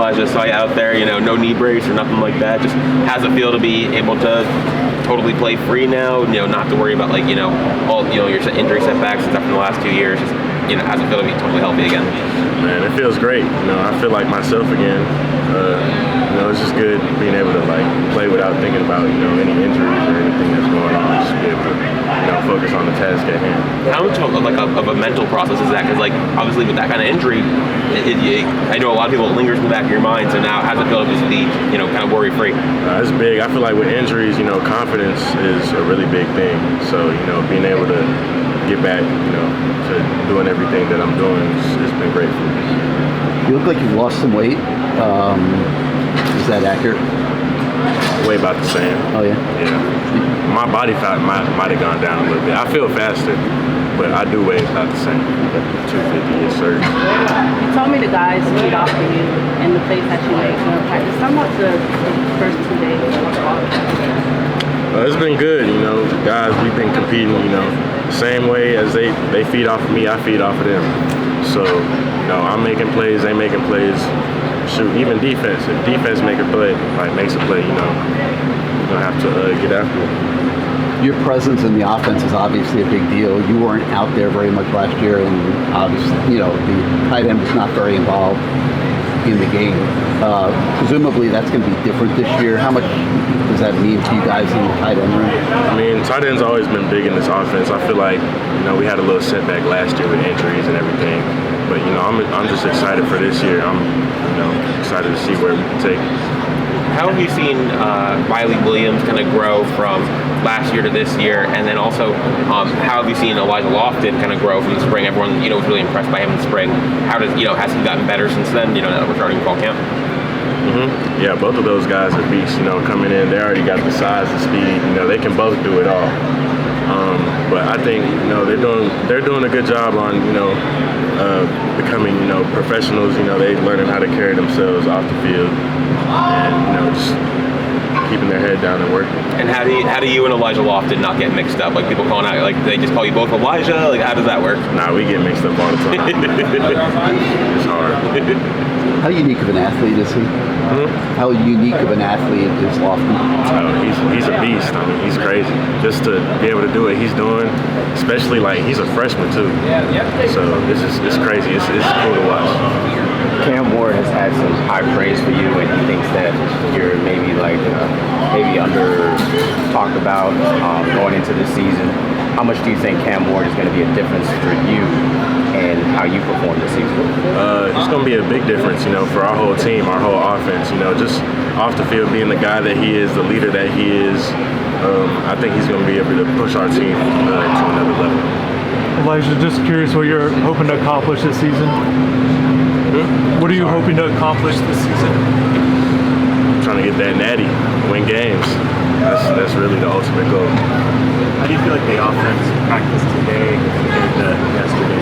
Elijah saw you out there, no knee brace or nothing like that. Just how's it feel to be able to totally play free now? Not to worry about all your injury setbacks and stuff in the last 2 years. Just how's it feel to be totally healthy again? Man, it feels great. I feel like myself again. It's just good being able to play without thinking about any injuries or anything that's going on. Just be able to focus on the task at hand. How much of a mental process is that? Because obviously with that kind of injury, I know a lot of people, it lingers in the back of your mind. So now how's it feel to just be kind of worry free? It's big. I feel like with injuries, confidence is a really big thing. So being able to get back to doing everything that I'm doing has been great for me. You look like you've lost some weight. Is that accurate? Way about the same. Oh, yeah? Yeah. My body fat might have gone down a little bit. I feel faster, but I do weigh about the same. 250, yes, sir. You told me the guys feed off of you and the place that you make in practice. How much the first 2 days? It's been good, guys, we've been competing, same way as they feed off of me, I feed off of them. So, I'm making plays, they making plays. Shoot, even defense. If defense makes a play, you're gonna have to get after it. Your presence in the offense is obviously a big deal. You weren't out there very much last year, and obviously, the tight end was not very involved in the game. Presumably, that's going to be different this year. How much does that mean to you guys in the tight end room? I mean, tight end's always been big in this offense. I feel like, we had a little setback last year with injuries and everything. But, I'm just excited for this year. I'm, excited to see where we can take it. How have you seen Riley Williams kind of grow from last year to this year? And then also, how have you seen Elijah Lofton kind of grow from the spring? Everyone, was really impressed by him in the spring. How does, has he gotten better since then, now that we're starting fall camp? Mm-hmm. Yeah, both of those guys are beasts, coming in. They already got the size and speed. They can both do it all. But I think, they're doing a good job on, becoming, professionals. They learning how to carry themselves off the field and, just keeping their head down and working. And how do you and Elijah Lofton not get mixed up? People calling out, they just call you both Elijah? How does that work? Nah, we get mixed up all the time. It's hard. How unique of an athlete is he? How unique of an athlete is Lofton? He's a beast. I mean, he's crazy. Just to be able to do what he's doing, especially he's a freshman too. So it's crazy. It's cool to watch. Cam Ward has had some high praise for you, and he thinks that you're maybe under talked about going into this season. How much do you think Cam Ward is going to be a difference for you and how you perform this season? It's going to be a big difference, for our whole team, our whole offense. Just off the field, being the guy that he is, the leader that he is. I think he's going to be able to push our team to another level. Elijah, just curious what you're hoping to accomplish this season. What are you hoping to accomplish this season? I'm trying to get that natty, win games. That's really the ultimate goal. How do you feel like the offense practiced today compared to yesterday?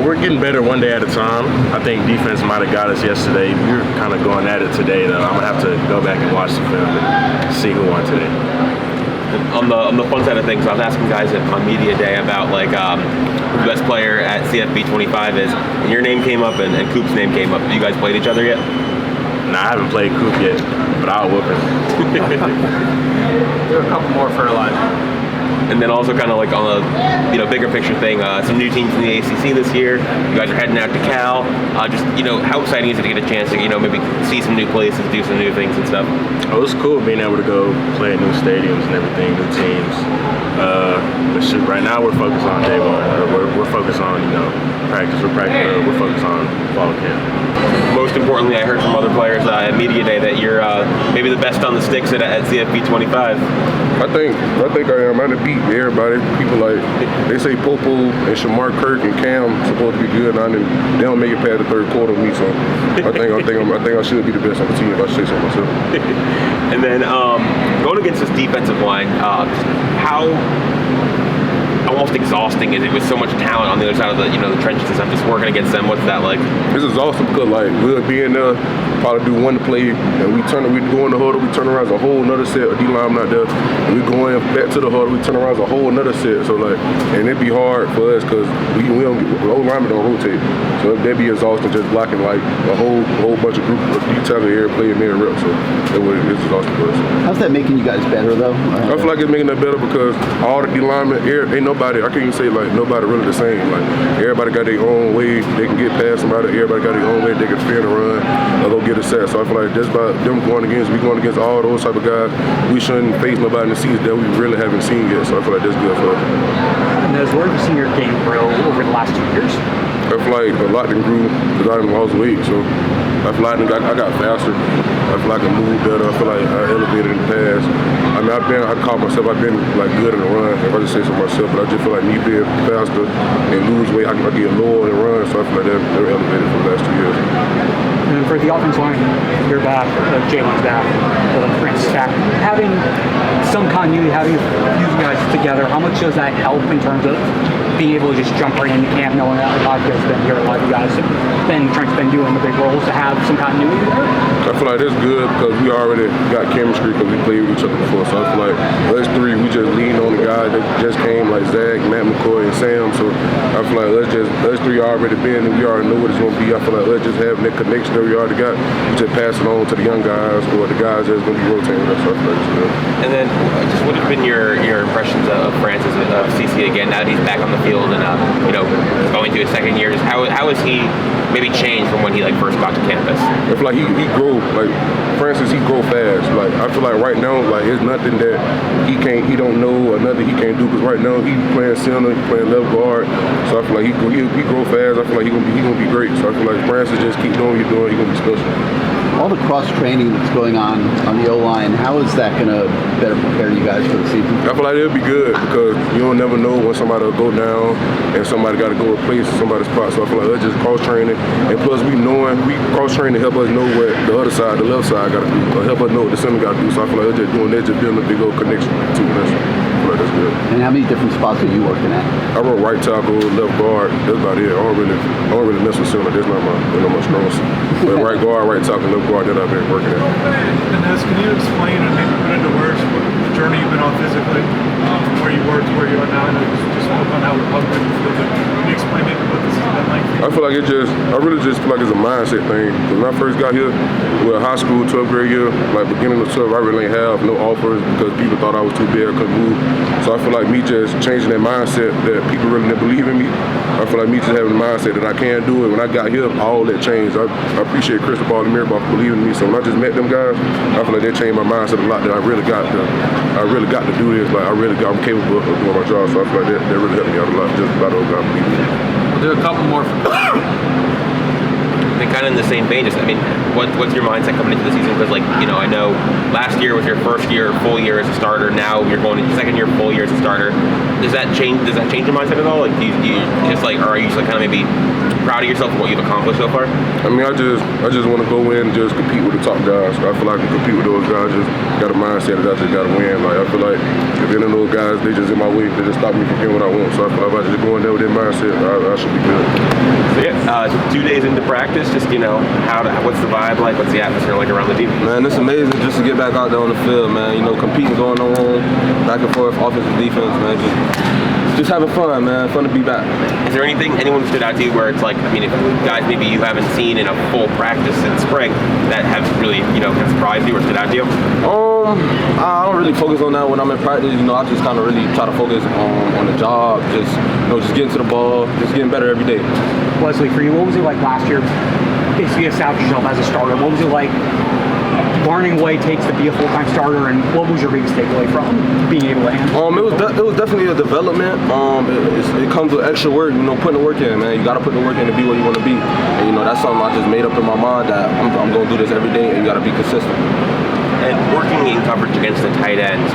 We're getting better one day at a time. I think defense might have got us yesterday. We were kind of going at it today, though. I'm going to have to go back and watch the film and see who won today. On the fun side of things, I was asking guys on media day about who the best player at CFB 25 is, and your name came up and Coop's name came up. Have you guys played each other yet? No, I haven't played Coop yet, but I'll whoop him. There are a couple more for Elijah. And then also kind of on a bigger picture thing, some new teams in the ACC this year. You guys are heading out to Cal. How exciting is it to get a chance to maybe see some new places, do some new things and stuff? Oh, it's cool being able to go play in new stadiums and everything, new teams. But shoot, right now we're focused on day one. We're focused on practice. We're focused on fall camp. Most importantly, I heard from other players at media day that you're maybe the best on the sticks at CFB 25. I think I am. I beat everybody. People they say Popo and Shamar Kirk and Cam supposed to be good, and they don't make it past the third quarter of me. So I think I should be the best on the team if I say so myself. And then going against this defensive line, how almost exhausting is it with so much talent on the other side of the trenches and stuff, just working against them? What's that like? It's exhausting because we'll be in there, probably do one play, and we go in the huddle, we turn around, there's a whole another set of D-line not there, and we go in back to the huddle, we turn around, there's a whole another set. So and it'd be hard for us because we don't get, the old linemen don't rotate. So that'd be exhausting just blocking like a whole bunch of group of tackle here playing near rep. So it's exhausting for us. How's that making you guys better though? I feel like it's making that better because all the D linemen, ain't nobody, I can't even say like nobody really the same. Like everybody got their own way they can get past somebody, everybody got their own way they can spin and run or go get a set. So I feel like just by them going against all those type of guys, we shouldn't face nobody in the season that we really haven't seen yet. So I feel like that's good for us. And as where have you seen your game grow over the last 2 years? I feel like a lot done grew because I done lost weight. So I feel like I got faster. I feel like I moved better. I feel like I elevated in the past. I mean, I call myself, I've been like good in the run. If I just say so myself, but I just feel like me being faster and lose weight, I get lower in the run. So I feel like they're elevated for the last 2 years. And for the offense line, you're back, Jalen's back, Francis back. Having some continuity, having you guys together, how much does that help in terms of being able to just jump right into camp, knowing that a lot of you guys have been here, a lot of you guys have been Trent's been doing the big roles, to have some continuity there? I feel like that's good because we already got chemistry because we played with each other before. So I feel like us three, we just lean on the guys that just came, like Zach, Matt McCoy, and Sam. So I feel like us three already been and we already know what it's going to be. I feel like us just having that connection that we already got, we just pass it on to the young guys or the guys that's going to be rotating with us. So I feel like it's good. And then, just what have been your impressions of Francis, of CC again, now that he's back on the field and going to his second year? Just how has he maybe changed from when he first got to campus? I feel like he grew, like Francis, he grow fast. Like I feel like right now, like it's nothing that he don't know or nothing he can't do. Because right now he playing center, he playing left guard. So I feel like he grow fast. I feel like he gonna be great. So I feel like Francis just keep doing what he's doing. He gonna be special. All the cross training that's going on the O-line, how is that going to better prepare you guys for the season? I feel like it'll be good because you don't never know when somebody will go down and somebody got to go replace somebody's spot. So I feel like that's just cross training. And plus we cross training to help us know what the other side, the left side got to do, or help us know what the center got to do. So I feel like just doing that, just building a big old connection between us. I feel like that's good. And how many different spots are you working at? I wrote right tackle, left guard. That's about it. I don't really mess with center. That's not my strong suit. But right guard, right tackle, left guard that I've been working at. Anez, can you explain and maybe put into words the journey you've been on physically, from where you were to where you are now? I know you just spoke on how recovered you feel, but can you explain maybe what this has been like for you? I feel like I really just feel like it's a mindset thing. Because when I first got here, high school, 12th grade year, like beginning of 12, I really ain't have no offers because people thought I was too big, I couldn't move. So I feel like me just changing that mindset that people really didn't believe in me. I feel like me just having the mindset that I can do it. When I got here, all that changed. I appreciate Cristobal and Mirabal for believing in me. So when I just met them guys, I feel like they changed my mindset a lot. That I really got to do this. Like I'm capable of doing my job. So I feel like that really helped me out a lot. Just about those guys believing in me. We'll do a couple more. And kind of in the same vein, what's your mindset coming into the season? Because I know last year was your first year, full year as a starter. Now you're going into second year, full year as a starter. Does that change your mindset at all? Like, do you just are you just kind of maybe proud of yourself for what you've accomplished so far? I mean, I just want to go in and just compete with the top guys. I feel like I can compete with those guys. Just got a mindset that I just got to win. Like I feel like if any of those guys, they just in my way, they just stop me from getting what I want. So I feel like if I just go in there with that mindset, I should be good. So yeah, 2 days into practice, just what's the vibe like? What's the atmosphere like around the team? Man, it's amazing just to get back out there on the field, man. Competing, going on, back and forth, offense and defense, man. Just having fun, man. Fun to be back. Is there anyone stood out to you where it's like, if guys maybe you haven't seen in a full practice in spring that have really, kind of surprised you or stood out to you? I don't really focus on that when I'm in practice. I just kind of really try to focus on the job, just getting to the ball, just getting better every day. Wesley, for you, what was it like last year? Basically established yourself as a starter. What was it like learning what it takes to be a full-time starter, and what was your biggest takeaway from being able to handle? It was definitely a development. It comes with extra work, putting the work in, man. You got to put the work in to be what you want to be. And that's something I just made up in my mind that I'm going to do this every day, and you got to be consistent. And working in coverage against the tight ends,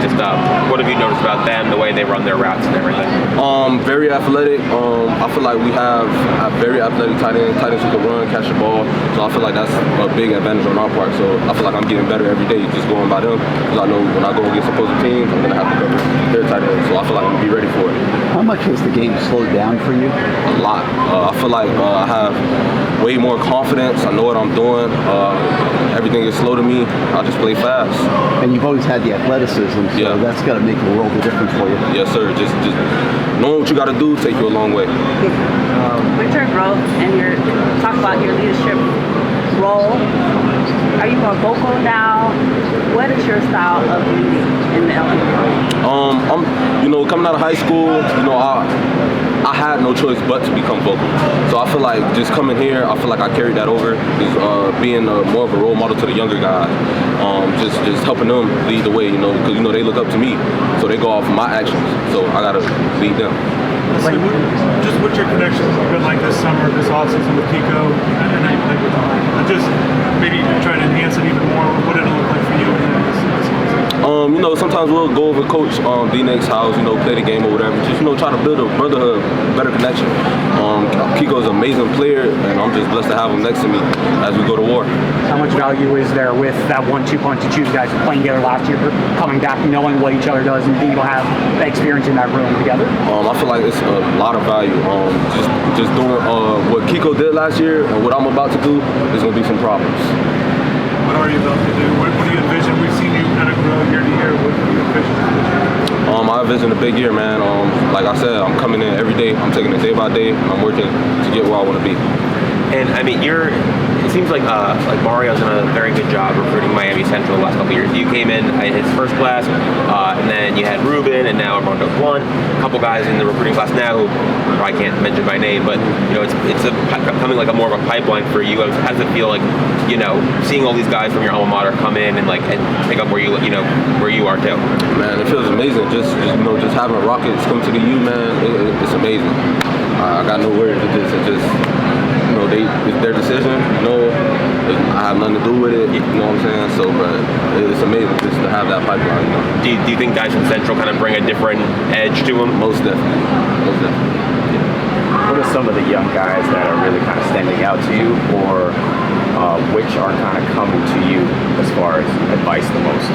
what have you noticed about them, the way they run their routes and everything? Very athletic. I feel like we have very athletic tight ends who can run, catch the ball. So I feel like that's a big advantage on our part. So I feel like I'm getting better every day just going by them. Because I know when I go against opposing teams, I'm going to have to cover their tight ends. So I feel like I'm going to be ready for it. How much has the game slowed down for you? A lot. I feel like I have way more confidence. I know what I'm doing. Everything is slow to me. I just play fast. has. And you've always had the athleticism, so Yeah. that's got to make a world of difference for you. Yes, sir. Just knowing what you got to do take you a long way. With your growth and talk about your leadership role, are you more vocal now? What is your style of leading in the LA? I'm, coming out of high school, I had no choice but to become vocal. So I feel like just coming here, I feel like I carried that over, is being more of a role model to the younger guys. Just helping them lead the way, because they look up to me, so they go off my actions. So I gotta lead them. So just what your connections have been like this summer, this offseason with Kiko, and how you played with him. And just maybe try to enhance it even more. What did it look like for you in this season? Sometimes we'll go over Coach D-Nick's house, play the game or whatever. Just, try to build a brotherhood, better connection. Kiko's an amazing player, and I'm just blessed to have him next to me as we go to war. How much value is there with that 1-2 punch that you guys were playing together last year, coming back, knowing what each other does, and being able to have that experience in that room together? I feel like it's a lot of value. Just doing what Kiko did last year and what I'm about to do is going to be some problems. What are you about to do? What do you envision? We've seen you kind of grow year to year. What do you envision this year? I envision a big year, man. Like I said, I'm coming in every day. I'm taking it day by day. And I'm working to get where I want to be. And I mean, it seems like Mario's done a very good job recruiting Miami Central the last couple of years. You came in his first class, and then you had Ruben, and now Armando Blunt. A couple guys in the recruiting class now who I can't mention by name, but it's becoming like a more of a pipeline for you. How does it feel like seeing all these guys from your alma mater come in and pick up where you are too? Man, it feels amazing. Just having Rockets come to the U, man, it's amazing. I got no words. It's their decision. I have nothing to do with it. You know what I'm saying? So, but it's amazing just to have that pipeline. Do you think guys from Central kind of bring a different edge to them? Most definitely. What are some of the young guys that are really kind of standing out to you, or which are kind of coming to you as far as advice the most?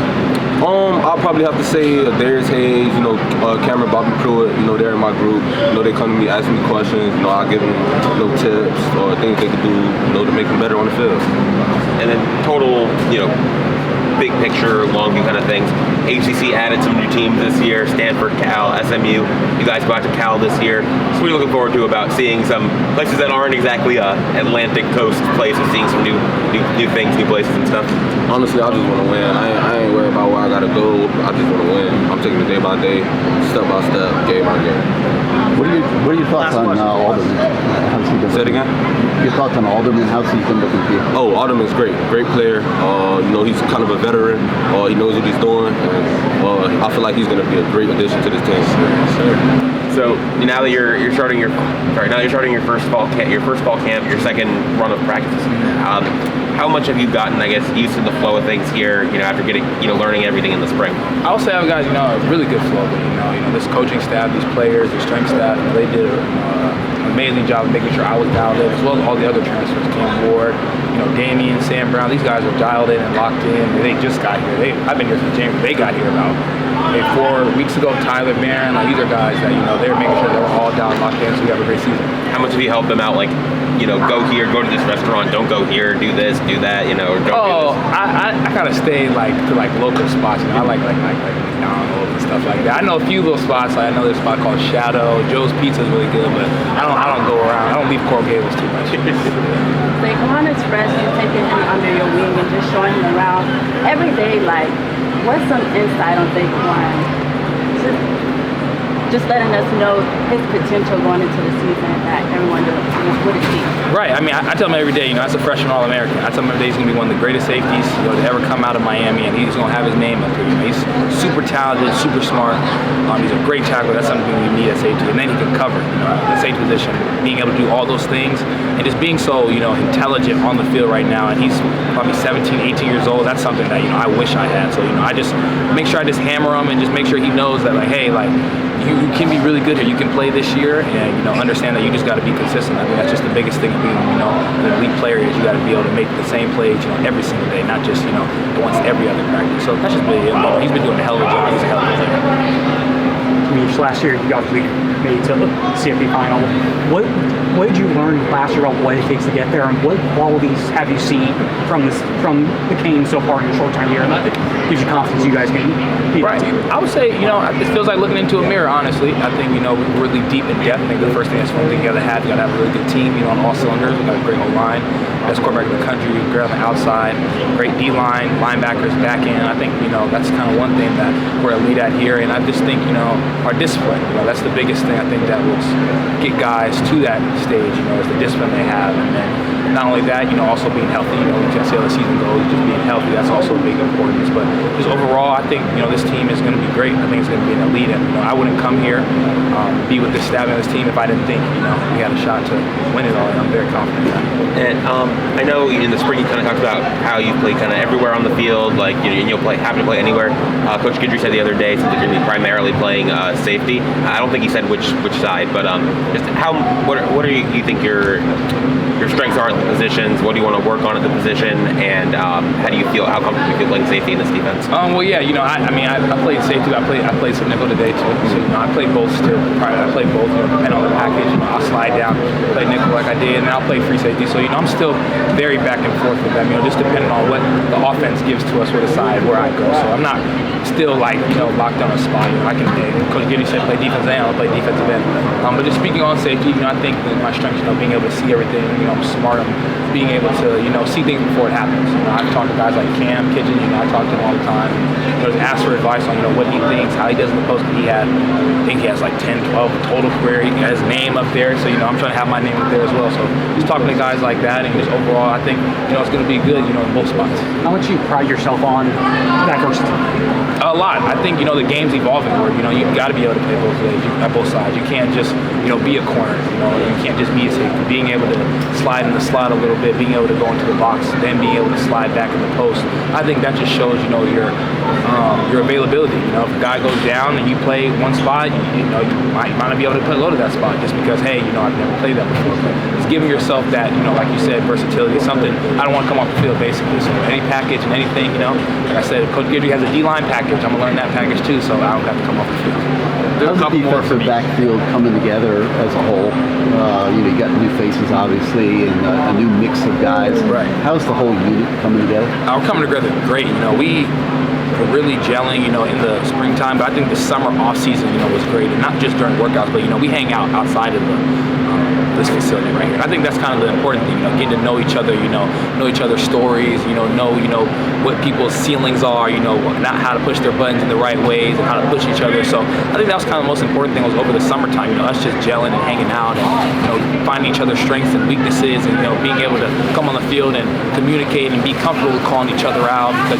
I'll probably have to say Darius Hayes, Cameron, Bobby Pruitt, they're in my group. They come to me, asking me questions. I give them tips or things they can do, to make them better on the field. And then total, big picture, long view kind of things. ACC added some new teams this year: Stanford, Cal, SMU. You guys go out to Cal this year. So what are you looking forward to about seeing some places that aren't exactly Atlantic Coast places, seeing some new things, new places and stuff? Honestly, I just want to win. I ain't worried about where I gotta go. I just want to win. I'm taking it day by day, step by step, game by game. What are your thoughts on Alderman? How's he been? Say it again? Your thoughts on Alderman? How's he been looking for you? Oh, Alderman's great player. He's kind of a veteran. He knows what he's doing, and I feel like he's going to be a great addition to this team. So now that you're starting your first fall camp, your second run of practice, how much have you gotten, I guess, used to the flow of things here? After getting, learning everything in the spring. I would say I've got a really good flow. This coaching staff, these players, the strength staff, they did an amazing job of making sure I was dialed in, as well as all the other transfers came aboard. Damian, Sam Brown, these guys are dialed in and locked in. They just got here. I've been here since January. They got here about 4 weeks ago. Tyler, Barron, these are guys that they're making sure they're all down, locked in, so we have a great season. How much have you helped them out? Go here, go to this restaurant, don't go here, do this, do that, or don't do this? I kind of stay to local spots. I like McDonald's and stuff like that. I know a few little spots. I know there's a spot called Shadow. Joe's Pizza is really good, but I don't go around. I don't leave Coral Gables too much. Saquon Express, you're taking him under your wing and just showing him around every day. What's some insight on Saquon? Just letting us know his potential going into the season that everyone would see. Right. I tell him every day, as a freshman All-American, I tell him every day he's going to be one of the greatest safeties to ever come out of Miami, and he's going to have his name up here. He's super talented, super smart. He's a great tackler. That's something we need at safety. And then he can cover the safety position, being able to do all those things, and just being so intelligent on the field right now. And he's probably 17, 18 years old. That's something that I wish I had. So I just make sure I just hammer him and just make sure he knows that you can be really good here. You can play this year, and understand that you just got to be consistent. I think that's just the biggest thing of being an elite player is you got to be able to make the same plays every single day, not just once every other practice. So that's just really it. He's been doing a hell of a job. He's a hell of a player. just last year you obviously made it to the CFP final. What did you learn last year about what it takes to get there, and what qualities have you seen from the Canes so far in your short time here, and that gives you confidence you guys can beat Right. the team? I would say, it feels like looking into a mirror, honestly. I think, we're really deep in depth. I think the first thing that's one thing you got to have a really good team, on all cylinders. We got a great O-line, best quarterback in the country, great on the outside, great D-line, linebackers, back end. I think, that's kind of one thing that we're elite at here. And I just think, our discipline, that's the biggest thing I think that will get guys to that stage, is the discipline they have. And then not only that, also being healthy, you can see how the season goes, just being healthy, that's also a big importance. But just overall, I think, this team is going to be great. I think it's going to be an elite. And, I wouldn't come here, be with this staff and this team if I didn't think, we had a shot to win it all. And I'm very confident in that. And I know in the spring you kind of talked about how you play kind of everywhere on the field, like you'll happen to play anywhere. Coach Guidry said the other day since you're going to be primarily playing safety. I don't think he said which side, but just what do you think your strengths are at the positions? What do you want to work on at the position? And how comfortable do you feel playing safety in this defense? Well, yeah, I played safety. I played some nickel today too. So I played both still. I played both. Depending on the package, I'll slide down, play nickel like I did, and then I'll play free safety. So I'm still very back and forth with them. Just depending on what the offense gives to us, where the side where I go. So I'm not still locked on a spot. I can. Coach Guidry said play defensive end. I'll play defensive end. But just speaking on safety, I think that my strength, being able to see everything. I'm smart. I'm being able to, see things before it happens. I've talked to guys like Cam Kitchen. I talk to him all the time. Just ask for advice on, what he thinks, how he does in the post. I think he has 10, 12 total career. He has his name up there. So, I'm trying to have my name up there as well. So just talking to guys like that, and just overall, I think, it's going to be good, in both spots. How much do you pride yourself on that versatility? A lot. I think, the game's evolving where, you've got to be able to play both ways, at both sides. You can't just, be a corner, you can't just be a safety. Being able to slide in the slot a little bit, being able to go into the box, then being able to slide back in the post. I think that just shows, your availability. If a guy goes down and you play one spot, you might not be able to go to that spot just because, hey, I've never played that before. But it's giving yourself that, like you said, versatility is something I don't want to come off the field basically. So any package and anything, like I said, Coach Guidry has a D-line package. I'm gonna learn that package too, so I don't have to come off the field. How's the defensive backfield coming together as a whole? You got new faces, obviously, and a new mix of guys. Right. How's the whole unit coming together? We're coming together great. We were really gelling, in the springtime, but I think the summer off season, was great, and not just during workouts, but we hang out outside of this facility right here. I think that's kind of the important thing, getting to know each other, know each other's stories, know what people's ceilings are, not how to push their buttons in the right ways and how to push each other. So I think that was kind of the most important thing was over the summertime, us just gelling and hanging out and, finding each other's strengths and weaknesses and, being able to come on the field and communicate and be comfortable with calling each other out because,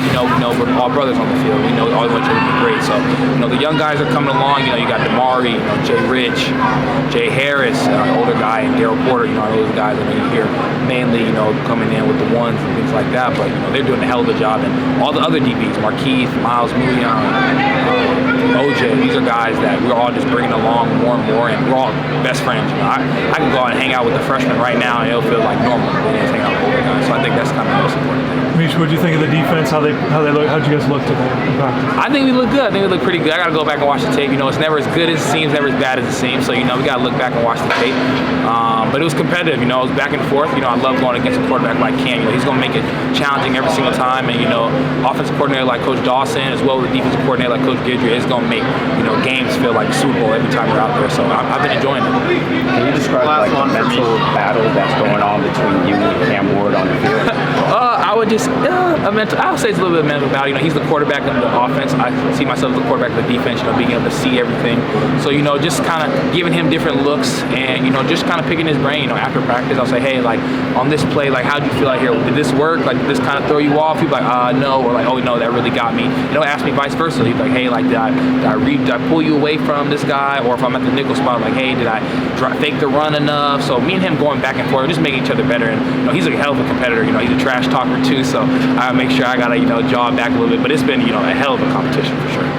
we're all brothers on the field. We know all want each other to be great. So, the young guys are coming along. You got Damari, Jay Rich, Jay Harris, older guy, and Daryl Porter, those guys that you hear mainly, coming in with the ones and things like that. But, they're doing a hell of a job. And all the other DBs, Markeith, Miles Mouillon, OJ, these are guys that we're all just bringing along more and more, and we're all best friends. I can go out and hang out with the freshmen right now, and it'll feel like normal. They just hang out with older guys. So I think that's kind of the most important thing. Mish, what do you think of the defense? How they look? How'd you guys look today in practice? I think we look good. I think we look pretty good. I got to go back and watch the tape. It's never as good as it seems, never as bad as it seems. So we got to look back and watch the tape. But it was competitive. It was back and forth. I love going against a quarterback like Cam. He's going to make it challenging every single time. And offensive coordinator like Coach Dawson, as well as the defensive coordinator like Coach Guidry, is going to make games feel like the Super Bowl every time we're out there. So I've been enjoying it. Can you describe the mental battle that's going on between you and Cam Ward on the field? I would just I would say it's a little bit of a mental battle. He's the quarterback of the offense. I see myself as the quarterback of the defense. Being able to see everything. So just kind of giving him different looks and just kind of picking his brain. After practice, I'll say, hey, on this play, how'd you feel out here? Did this work? Did this kind of throw you off? He'd be like, no, or oh no, that really got me. Ask me vice versa. He'd be like, hey, did I pull you away from this guy? Or if I'm at the nickel spot, hey, did I fake the run enough? So me and him going back and forth, just making each other better. And he's a hell of a competitor. He's a trash talker too. So I make sure I gotta jog back a little bit. But it's been a hell of a competition for sure.